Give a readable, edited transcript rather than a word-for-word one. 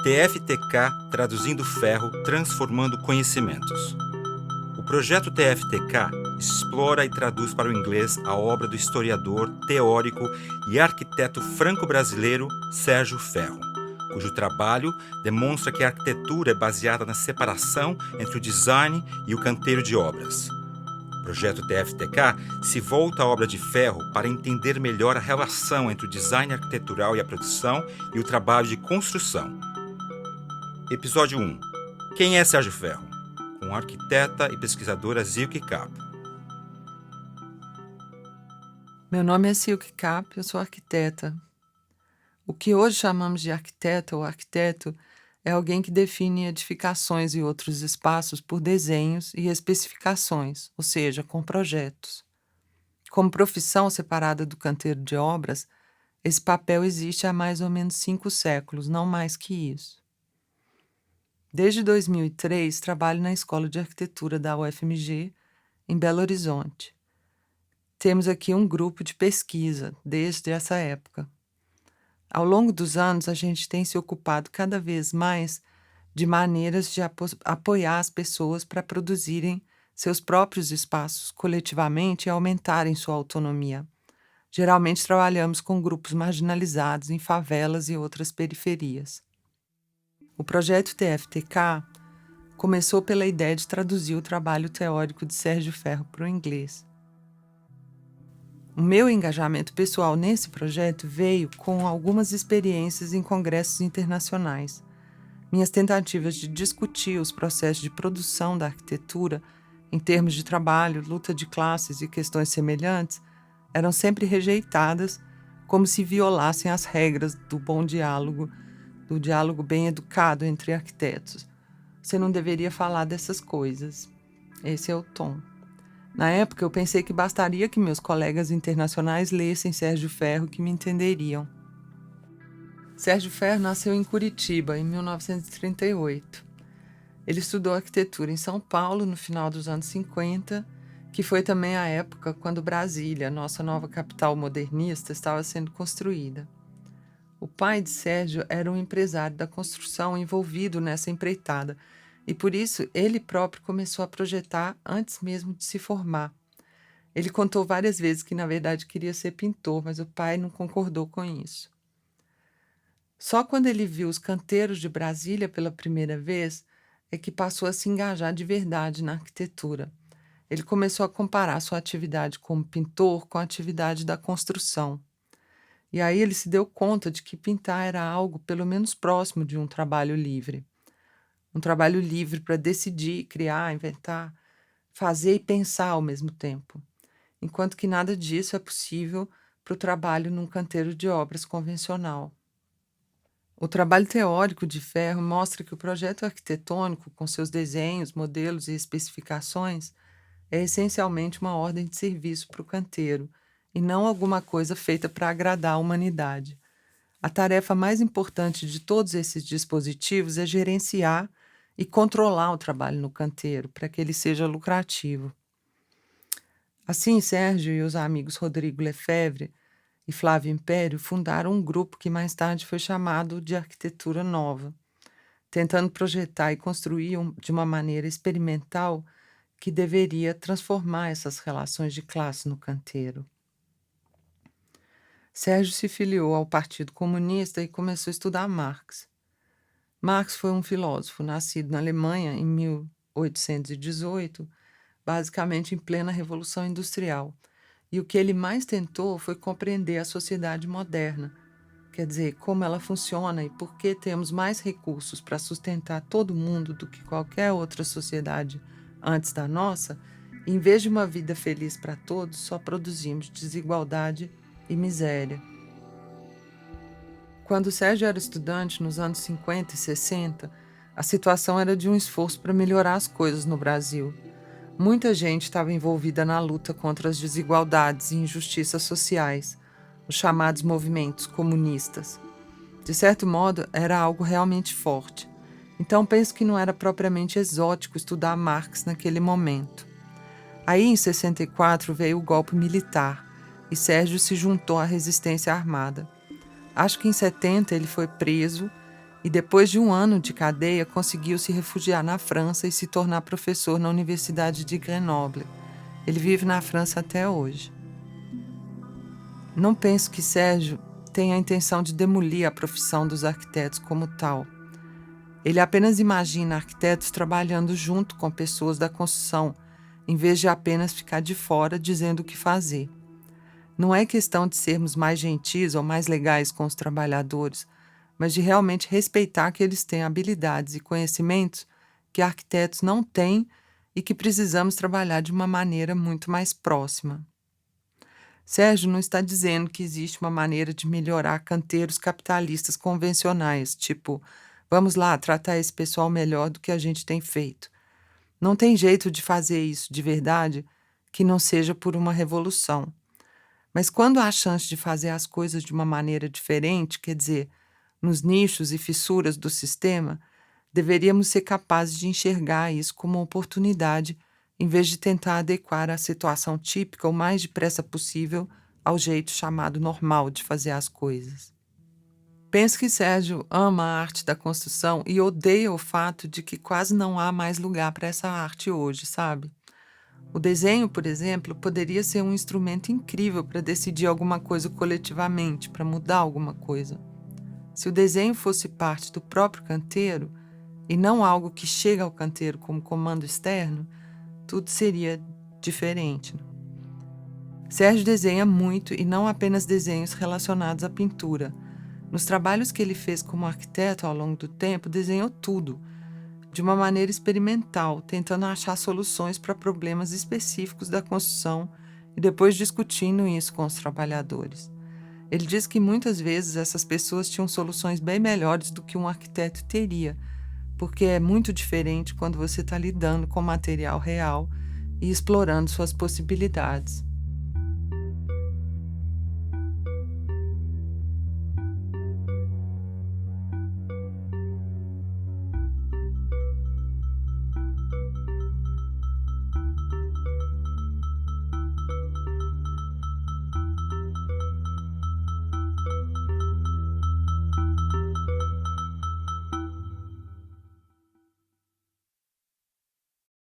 TFTK Traduzindo Ferro, Transformando Conhecimentos. O projeto TFTK explora e traduz para o inglês a obra do historiador, teórico e arquiteto franco-brasileiro Sérgio Ferro, cujo trabalho demonstra que a arquitetura é baseada na separação entre o design e o canteiro de obras. O projeto TFTK se volta à obra de Ferro para entender melhor a relação entre o design arquitetural e a produção e o trabalho de construção. Episódio 1. Quem é Sérgio Ferro? Com a arquiteta e pesquisadora Silke Kapp. Meu nome é Silke Kapp, eu sou arquiteta. O que hoje chamamos de arquiteta ou arquiteto é alguém que define edificações e outros espaços por desenhos e especificações, ou seja, com projetos. Como profissão separada do canteiro de obras, esse papel existe há mais ou menos 5 séculos, não mais que isso. Desde 2003, trabalho na Escola de Arquitetura da UFMG, em Belo Horizonte. Temos aqui um grupo de pesquisa desde essa época. Ao longo dos anos, a gente tem se ocupado cada vez mais de maneiras de apoiar as pessoas para produzirem seus próprios espaços coletivamente e aumentarem sua autonomia. Geralmente trabalhamos com grupos marginalizados em favelas e outras periferias. O projeto TFTK começou pela ideia de traduzir o trabalho teórico de Sérgio Ferro para o inglês. O meu engajamento pessoal nesse projeto veio com algumas experiências em congressos internacionais. Minhas tentativas de discutir os processos de produção da arquitetura em termos de trabalho, luta de classes e questões semelhantes eram sempre rejeitadas como se violassem as regras do bom diálogo, do diálogo bem educado entre arquitetos. Você não deveria falar dessas coisas. Esse é o tom. Na época, eu pensei que bastaria que meus colegas internacionais lessem Sérgio Ferro que me entenderiam. Sérgio Ferro nasceu em Curitiba, em 1938. Ele estudou arquitetura em São Paulo no final dos anos 50, que foi também a época quando Brasília, nossa nova capital modernista, estava sendo construída. O pai de Sérgio era um empresário da construção envolvido nessa empreitada, e por isso ele próprio começou a projetar antes mesmo de se formar. Ele contou várias vezes que na verdade queria ser pintor, mas o pai não concordou com isso. Só quando ele viu os canteiros de Brasília pela primeira vez é que passou a se engajar de verdade na arquitetura. Ele começou a comparar sua atividade como pintor com a atividade da construção. E aí ele se deu conta de que pintar era algo pelo menos próximo de um trabalho livre. Um trabalho livre para decidir, criar, inventar, fazer e pensar ao mesmo tempo. Enquanto que nada disso é possível para o trabalho num canteiro de obras convencional. O trabalho teórico de Ferro mostra que o projeto arquitetônico, com seus desenhos, modelos e especificações, é essencialmente uma ordem de serviço para o canteiro, e não alguma coisa feita para agradar a humanidade. A tarefa mais importante de todos esses dispositivos é gerenciar e controlar o trabalho no canteiro, para que ele seja lucrativo. Assim, Sérgio e os amigos Rodrigo Lefebvre e Flávio Império fundaram um grupo que mais tarde foi chamado de Arquitetura Nova, tentando projetar e construir de uma maneira experimental que deveria transformar essas relações de classe no canteiro. Sérgio se filiou ao Partido Comunista e começou a estudar Marx. Marx foi um filósofo nascido na Alemanha em 1818, basicamente em plena Revolução Industrial, e o que ele mais tentou foi compreender a sociedade moderna, quer dizer, como ela funciona e por que temos mais recursos para sustentar todo mundo do que qualquer outra sociedade antes da nossa, e em vez de uma vida feliz para todos, só produzimos desigualdade e miséria. Quando Sérgio era estudante, nos anos 50 e 60, a situação era de um esforço para melhorar as coisas no Brasil. Muita gente estava envolvida na luta contra as desigualdades e injustiças sociais, os chamados movimentos comunistas. De certo modo, era algo realmente forte. Então, penso que não era propriamente exótico estudar Marx naquele momento. Aí, em 64, veio o golpe militar e Sérgio se juntou à resistência armada. Acho que em 70 ele foi preso e depois de 1 ano de cadeia conseguiu se refugiar na França e se tornar professor na Universidade de Grenoble. Ele vive na França até hoje. Não penso que Sérgio tenha a intenção de demolir a profissão dos arquitetos como tal. Ele apenas imagina arquitetos trabalhando junto com pessoas da construção, em vez de apenas ficar de fora dizendo o que fazer. Não é questão de sermos mais gentis ou mais legais com os trabalhadores, mas de realmente respeitar que eles têm habilidades e conhecimentos que arquitetos não têm e que precisamos trabalhar de uma maneira muito mais próxima. Sérgio não está dizendo que existe uma maneira de melhorar canteiros capitalistas convencionais, tipo, vamos lá tratar esse pessoal melhor do que a gente tem feito. Não tem jeito de fazer isso de verdade que não seja por uma revolução. Mas quando há chance de fazer as coisas de uma maneira diferente, quer dizer, nos nichos e fissuras do sistema, deveríamos ser capazes de enxergar isso como uma oportunidade, em vez de tentar adequar a situação típica o mais depressa possível ao jeito chamado normal de fazer as coisas. Penso que Sérgio ama a arte da construção e odeia o fato de que quase não há mais lugar para essa arte hoje, sabe? O desenho, por exemplo, poderia ser um instrumento incrível para decidir alguma coisa coletivamente, para mudar alguma coisa. Se o desenho fosse parte do próprio canteiro, e não algo que chega ao canteiro como comando externo, tudo seria diferente. Sérgio desenha muito e não apenas desenhos relacionados à pintura. Nos trabalhos que ele fez como arquiteto ao longo do tempo, desenhou tudo, de uma maneira experimental, tentando achar soluções para problemas específicos da construção e depois discutindo isso com os trabalhadores. Ele diz que muitas vezes essas pessoas tinham soluções bem melhores do que um arquiteto teria, porque é muito diferente quando você está lidando com material real e explorando suas possibilidades.